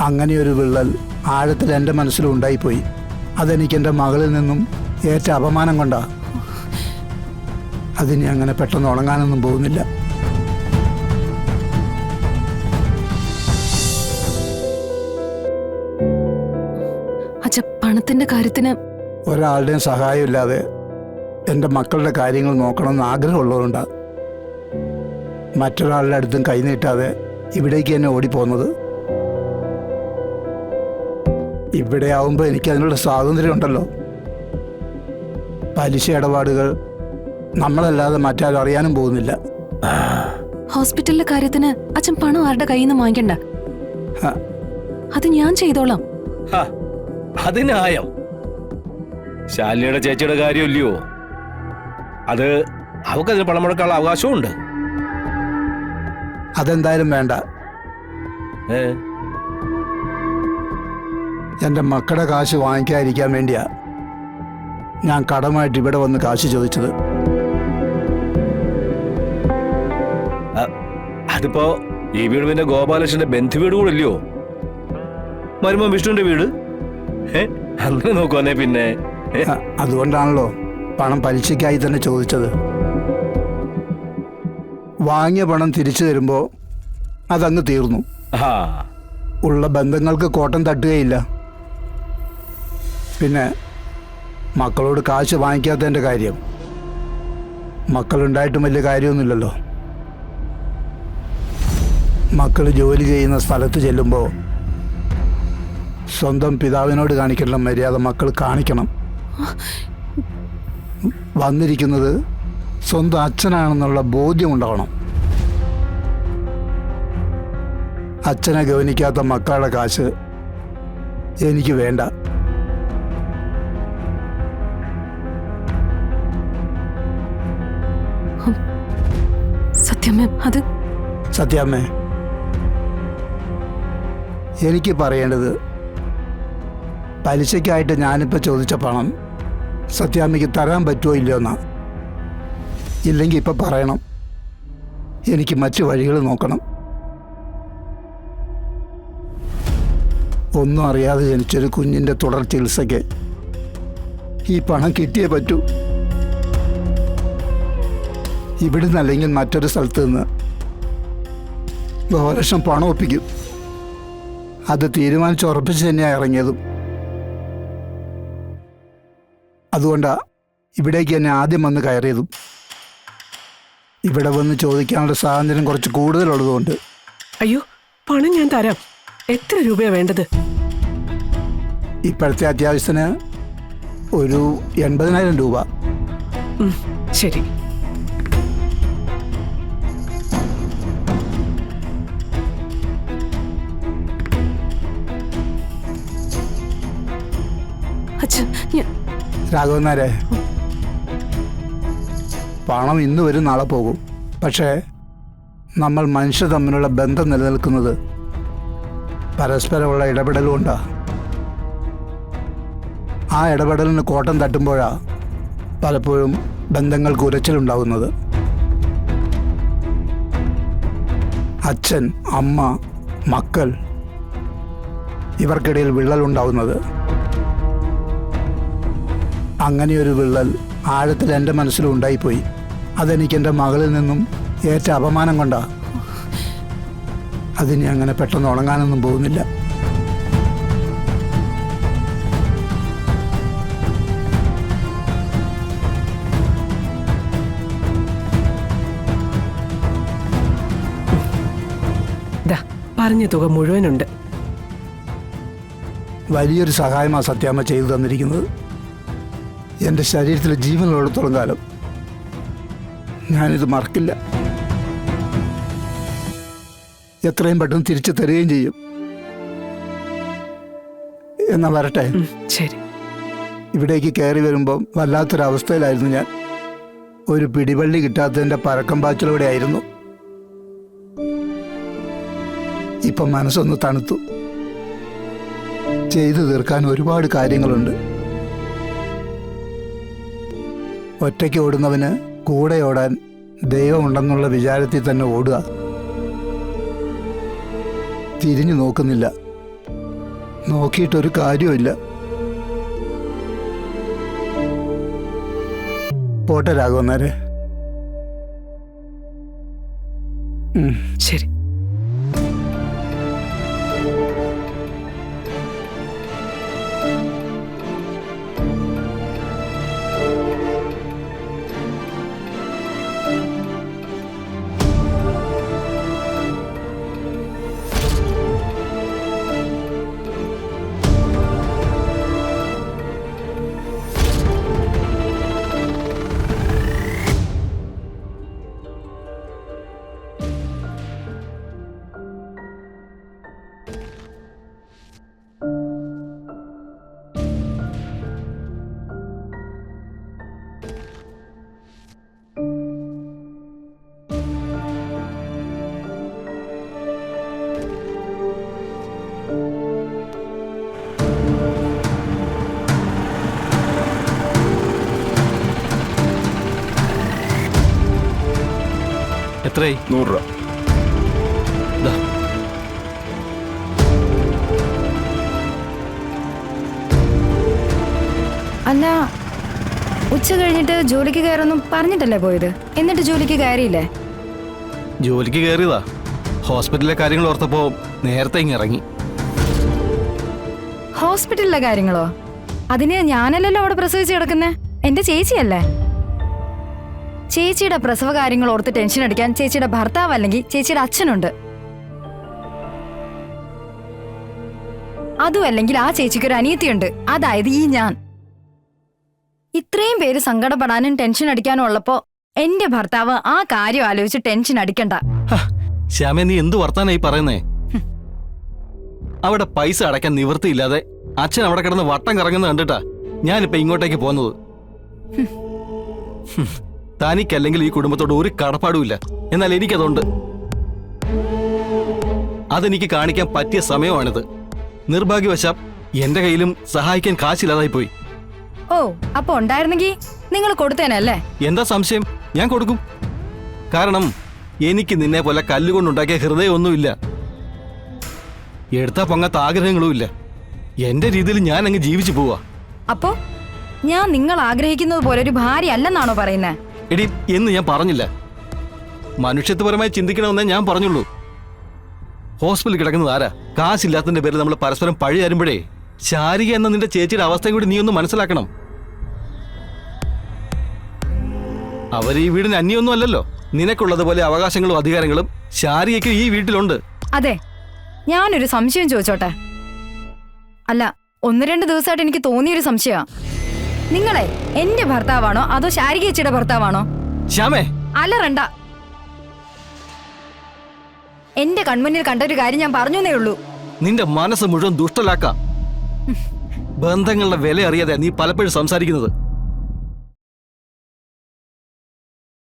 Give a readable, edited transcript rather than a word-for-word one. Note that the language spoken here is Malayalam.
അങ്ങനെയൊരു വിള്ളൽ ആഴത്തിൽ എൻ്റെ മനസ്സിലും ഉണ്ടായിപ്പോയി. അതെനിക്ക് എൻ്റെ മകളിൽ നിന്നും ഏറ്റ അപമാനം കൊണ്ടാ. അതിനി അങ്ങനെ പെട്ടെന്ന് ഉണങ്ങാനൊന്നും പോകുന്നില്ല. അച്ഛ, പണത്തിന്റെ കാര്യത്തിന് ഒരാളുടെയും സഹായമില്ലാതെ എൻ്റെ മക്കളുടെ കാര്യങ്ങൾ നോക്കണമെന്ന് ആഗ്രഹമുള്ളതുകൊണ്ടാ മറ്റൊരാളുടെ അടുത്തും കൈനീട്ടാതെ ഇവിടേക്ക് തന്നെ ഓടിപ്പോകുന്നത്. ഇവിടെ ആവുമ്പോൾ എനിക്ക് അതിനുള്ള സ്വാതന്ത്ര്യം ഉണ്ടല്ലോ. പലിശ ഇടപാടുകൾ നമ്മളല്ലാതെ മറ്റാരും അറിയാനും പോകുന്നില്ല. ഹോസ്പിറ്റലിലെ കാര്യത്തിന് അച്ഛൻ പണം ആരുടെ കയ്യിൽ നിന്ന് വാങ്ങിക്കണ്ട. അത് ഞാൻ ചെയ്തോളാം. അതിനായം ശാലിനിയുടെ ചേച്ചിയുടെ കാര്യമില്ലയോ? അത് അവക്കതിന് പണം മുടക്കാനുള്ള അവകാശമുണ്ട്. അതെന്തായാലും വേണ്ട. എൻ്റെ മക്കളുടെ കാശ് വാങ്ങിക്കാതിരിക്കാൻ വേണ്ടിയാ ഞാൻ കടമായിട്ട് ഇവിടെ വന്ന് കാശ് ചോദിച്ചത്. അതിപ്പോ ഈ വീട് പിന്നെ ഗോപാലകൃഷ്ണന്റെ ബന്ധുവീട് കൂടെ ഇല്ലയോ? മരുമോൻ വിഷ്ണുവിന്റെ വീട്. അങ്ങനെ നോക്കുവാന്നേ പിന്നെ. അതുകൊണ്ടാണല്ലോ പണം പലിശയ്ക്കായി തന്നെ ചോദിച്ചത്. വാങ്ങിയ പണം തിരിച്ചു തരുമ്പോൾ അതങ്ങ് തീർന്നു. ഉള്ള ബന്ധങ്ങൾക്ക് കോട്ടം തട്ടുകയില്ല. പിന്നെ മക്കളോട് കാശ് വാങ്ങിക്കാത്തതിൻ്റെ കാര്യം, മക്കളുണ്ടായിട്ടും വലിയ കാര്യമൊന്നുമില്ലല്ലോ. മക്കൾ ജോലി ചെയ്യുന്ന സ്ഥലത്ത് ചെല്ലുമ്പോൾ സ്വന്തം പിതാവിനോട് കാണിക്കേണ്ട മര്യാദ മക്കൾ കാണിക്കണം. വന്നിരിക്കുന്നത് സ്വന്തം അച്ഛനാണെന്നുള്ള ബോധ്യം ഉണ്ടാവണം. അച്ഛനെ ഗവനിക്കാത്ത മക്കളുടെ കാശ് എനിക്ക് വേണ്ട. സത്യാമ്മേ, എനിക്ക് പറയേണ്ടത് പലിശയ്ക്കായിട്ട് ഞാനിപ്പോൾ ചോദിച്ച പണം സത്യാമ്മയ്ക്ക് തരാൻ പറ്റുമോ ഇല്ലയോ എന്നാ. ഇല്ലെങ്കിൽ ഇപ്പം പറയണം. എനിക്ക് മറ്റു വഴികൾ നോക്കണം. ഒന്നും അറിയാതെ ജനിച്ചൊരു കുഞ്ഞിൻ്റെ തുടർ ചികിത്സയ്ക്ക് ഈ പണം കിട്ടിയേ പറ്റൂ. ഇവിടുന്ന് അല്ലെങ്കിൽ മറ്റൊരു സ്ഥലത്ത് നിന്ന് 2 ലക്ഷം പണം ഒപ്പിക്കും. അത് തീരുമാനിച്ചുറപ്പിച്ച് തന്നെയാണ് ഇറങ്ങിയതും. അതുകൊണ്ടാണ് ഇവിടേക്ക് തന്നെ ആദ്യം വന്ന് കയറിയതും. ഇവിടെ വന്ന് ചോദിക്കാനുള്ള സ്വാതന്ത്ര്യം കുറച്ച് കൂടുതലുള്ളതുകൊണ്ട്. അയ്യോ, പണം ഞാൻ തരാം. എത്ര രൂപയാണ് വേണ്ടത്? ഇപ്പോഴത്തെ അത്യാവശ്യത്തിന് ഒരു 80,000 രൂപ. ശരി. രാഘവനാരെ, പണം ഇന്ന് വരും നാളെ പോകും. പക്ഷേ നമ്മൾ മനുഷ്യർ തമ്മിലുള്ള ബന്ധം നിലനിൽക്കുന്നത് പരസ്പരമുള്ള ഇടപെടലുകൊണ്ടാണ്. ആ ഇടപെടലിന് കോട്ടം തട്ടുമ്പോഴാണ് പലപ്പോഴും ബന്ധങ്ങൾക്ക് ഉരച്ചിലുണ്ടാകുന്നത്. അച്ഛൻ, അമ്മ, മക്കൾ, ഇവർക്കിടയിൽ വിള്ളലുണ്ടാവുന്നത്. അങ്ങനെയൊരു വിള്ളൽ ആഴത്തിൽ എൻ്റെ മനസ്സിലും ഉണ്ടായിപ്പോയി. അതെനിക്ക് എൻ്റെ മകളിൽ നിന്നും ഏറ്റ അപമാനം കൊണ്ടാ. അതിനി അങ്ങനെ പെട്ടെന്ന് ഉണങ്ങാനൊന്നും പോകുന്നില്ല. പറഞ്ഞ തുക മുഴുവനുണ്ട്. വലിയൊരു സഹായമാണ് സത്യാമ്മ ചെയ്തു തന്നിരിക്കുന്നത്. എൻ്റെ ശരീരത്തിൽ ജീവനുള്ളിടത്തോളം കാലം ഞാനിത് മറക്കില്ല. എത്രയും പെട്ടെന്ന് തിരിച്ചു തരികയും ചെയ്യും. എന്നാ വരട്ടെ. ശരി. ഇവിടേക്ക് കയറി വരുമ്പം വല്ലാത്തൊരവസ്ഥയിലായിരുന്നു ഞാൻ. ഒരു പിടിവള്ളി കിട്ടാത്തതിൻ്റെ പരക്കം പാച്ചിലൂടെ ആയിരുന്നു. ഇപ്പം മനസ്സൊന്ന് തണുത്തു. ചെയ്തു തീർക്കാൻ ഒരുപാട് കാര്യങ്ങളുണ്ട്. ഒറ്റയ്ക്ക് ഓടുന്നവന് കൂടെ ഓടാൻ ദൈവമുണ്ടെന്നുള്ള വിചാരത്തിൽ തന്നെ ഓടുക. തിരിഞ്ഞു നോക്കുന്നില്ല. നോക്കിയിട്ടൊരു കാര്യമില്ല. പോട്ടെ രാഘവന്നാരെ. ശരി. എത്രയായി? 100 രൂപ. ദാ. അല്ല, ഉച്ച കഴിഞ്ഞിട്ട് ജോലിക്ക് കയറൊന്നും പറഞ്ഞിട്ടല്ലേ പോയത്? എന്നിട്ട് ജോലിക്ക് കയറിയില്ലേ? ജോലിക്ക് കയറിയതാ. ഹോസ്പിറ്റലിലെ കാര്യങ്ങൾ ഓർത്തപ്പോ നേരത്തെ ഇങ്ങ് ഇറങ്ങി. ഹോസ്പിറ്റലിലെ കാര്യങ്ങളോ? അതിന് ഞാനല്ലല്ലോ അവിടെ പ്രസവിച്ച് കിടക്കുന്നേ, എന്റെ ചേച്ചിയല്ലേ. ചേച്ചിയുടെ പ്രസവ കാര്യങ്ങൾ ഓർത്ത് ടെൻഷൻ അടിക്കാൻ ചേച്ചിയുടെ ഭർത്താവ് അല്ലെങ്കിൽ ചേച്ചിയുടെ അച്ഛനുണ്ട്. അതും അല്ലെങ്കിൽ ആ ചേച്ചിക്കൊരു അനിയത്തിയുണ്ട്, അതായത് ഈ ഞാൻ. ഇത്രയും പേര് സങ്കടപ്പെടാനും ടെൻഷൻ അടിക്കാനും ഉള്ളപ്പോ എന്റെ ഭർത്താവ് ആ കാര്യം ആലോചിച്ച് ടെൻഷൻ അടിക്കണ്ട. ശ്യാമേ, നീ എന്ത് വർത്താനായി പറയുന്നേ? അവിടെ പൈസ അടയ്ക്കാൻ നിവൃത്തിയില്ലാതെ അച്ഛൻ അവിടെ കിടന്ന് വട്ടം കറങ്ങുന്നത് കണ്ടിട്ടാ ഞാനിപ്പോ ഇങ്ങോട്ടേക്ക് പോന്നത്. തനിക്കല്ലെങ്കിൽ ഈ കുടുംബത്തോട് ഒരു കടപ്പാടുമില്ല, എന്നാൽ എനിക്കതുണ്ട്. അതെനിക്ക് കാണിക്കാൻ പറ്റിയ സമയമാണിത്. നിർഭാഗ്യവശാൽ എന്റെ കയ്യിലും സഹായിക്കാൻ കാശില്ലാതായി പോയി. ഓ, അപ്പൊ ഉണ്ടായിരുന്നെങ്കിൽ നിങ്ങൾ കൊടുത്തേനല്ലേ? എന്താ സംശയം? ഞാൻ കൊടുക്കും. കാരണം എനിക്ക് നിന്നെ പോലെ കല്ലുകൊണ്ടുണ്ടാക്കിയ ഹൃദയമൊന്നുമില്ല, എടുത്താ പൊങ്ങാത്ത ആഗ്രഹങ്ങളും ഇല്ല. എന്റെ രീതിയിൽ ഞാൻ അങ്ങ് ജീവിച്ചു പോവാ. അപ്പോ ഞാൻ നിങ്ങൾ ആഗ്രഹിക്കുന്നത് പോലെ ഒരു ഭാര്യ അല്ലെന്നാണോ പറയുന്നേ? എടി, എന്ന് ഞാൻ പറഞ്ഞില്ല. മനുഷ്യത്വപരമായി ചിന്തിക്കണമെന്നേ ഞാൻ പറഞ്ഞുള്ളൂ. ഹോസ്പിറ്റലിൽ കിടക്കുന്നത് ആരാ? കാശില്ലാത്തതിന്റെ പേരിൽ നമ്മൾ പരസ്പരം പഴി തരുമ്പോഴേ ശാരിക എന്ന നിന്റെ ചേച്ചിയുടെ അവസ്ഥയും കൂടി നീ ഒന്ന് മനസ്സിലാക്കണം. അവർ ഈ വീടിന് അന്യൊന്നും അല്ലല്ലോ. നിനക്കുള്ളതുപോലെ അവകാശങ്ങളും അധികാരങ്ങളും ശാരികയ്ക്ക് ഈ വീട്ടിലുണ്ട്. അതെ, ഞാനൊരു സംശയം ചോദിച്ചോട്ടെ? അല്ല, 1-2 ദിവസമായിട്ട് എനിക്ക് തോന്നിയൊരു സംശയമാ. നിങ്ങളെ എന്റെ ഭർത്താവാണോ അതോ ശാരിക ചേച്ചിയുടെ ഭർത്താവാണോ? ശ്യാമേ, അലറണ്ട. എന്റെ കൺമുന്നിൽ കണ്ട ഒരു കാര്യം ഞാൻ പറഞ്ഞേ ഉള്ളൂ. നിന്റെ മനസ്സ് മുഴുവൻ ദുഷ്ടലാക്കാം. ബന്ധങ്ങളുടെ വില അറിയാതെ നീ പലപ്പോഴും സംസാരിക്കുന്നത്.